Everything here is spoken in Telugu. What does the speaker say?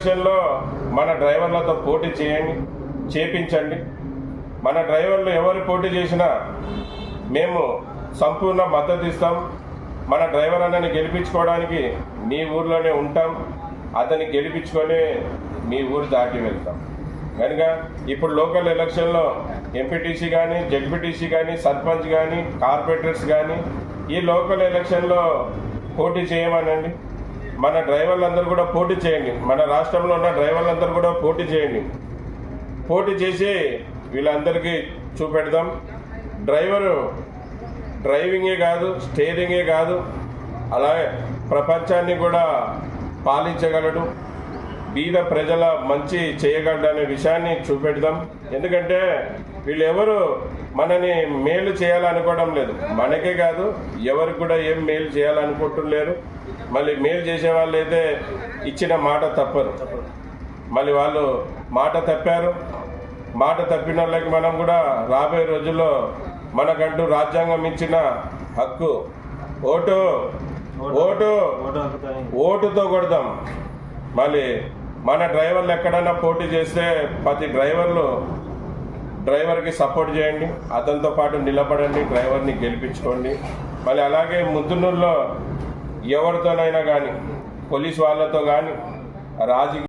ఎలక్షన్లో మన డ్రైవర్లతో పోటీ చేపించండి. మన డ్రైవర్లు ఎవరు పోటీ చేసినా మేము సంపూర్ణ మద్దతు ఇస్తాం. మన డ్రైవర్ అన్నని గెలిపించుకోవడానికి మీ ఊర్లోనే ఉంటాం. అతన్ని గెలిపించుకొని మీ ఊరు దాటి వెళ్తాం. కనుక ఇప్పుడు లోకల్ ఎలక్షన్లో ఎంపీటీసీ కానీ, జెడ్పీటీసీ కానీ, సర్పంచ్ కానీ, కార్పొరేటర్స్ కానీ ఈ లోకల్ ఎలక్షన్లో పోటీ చేయమనండి. మన డ్రైవర్లందరూ కూడా పోటీ చేయండి. మన రాష్ట్రంలో ఉన్న డ్రైవర్లందరూ కూడా పోటీ చేయండి. పోటీ చేసి వీళ్ళందరికీ చూపెడదాం. డ్రైవింగే కాదు, స్టీరింగే కాదు, అలాగే ప్రపంచాన్ని కూడా పాలించగలడు, బీద ప్రజల మంచి చేయగలడు అనే విషయాన్ని చూపెడదాం. ఎందుకంటే వీళ్ళెవరు మనని మేలు చేయాలనుకోవడం లేదు. మనకే కాదు, ఎవరికి కూడా ఏం మేలు చేయాలనుకోవటం లేరు. మళ్ళీ మేలు చేసే వాళ్ళు అయితే ఇచ్చిన మాట తప్పరు. మళ్ళీ వాళ్ళు మాట తప్పారు. మాట తప్పిన వాళ్ళకి మనం కూడా రాబోయే రోజుల్లో మనకంటూ రాజ్యాంగం ఇచ్చిన హక్కు ఓటుతో కొడదాం. మళ్ళీ మన డ్రైవర్లు ఎక్కడైనా పోటీ చేస్తే ప్రతి డ్రైవర్కి సపోర్ట్ చేయండి, అతనితో పాటు నిలబడండి, డ్రైవర్ని గెలిపించుకోండి. మళ్ళీ అలాగే ముద్దునూరులో ఎవరితోనైనా కానీ, పోలీస్ వాళ్ళతో కానీ, రాజకీయ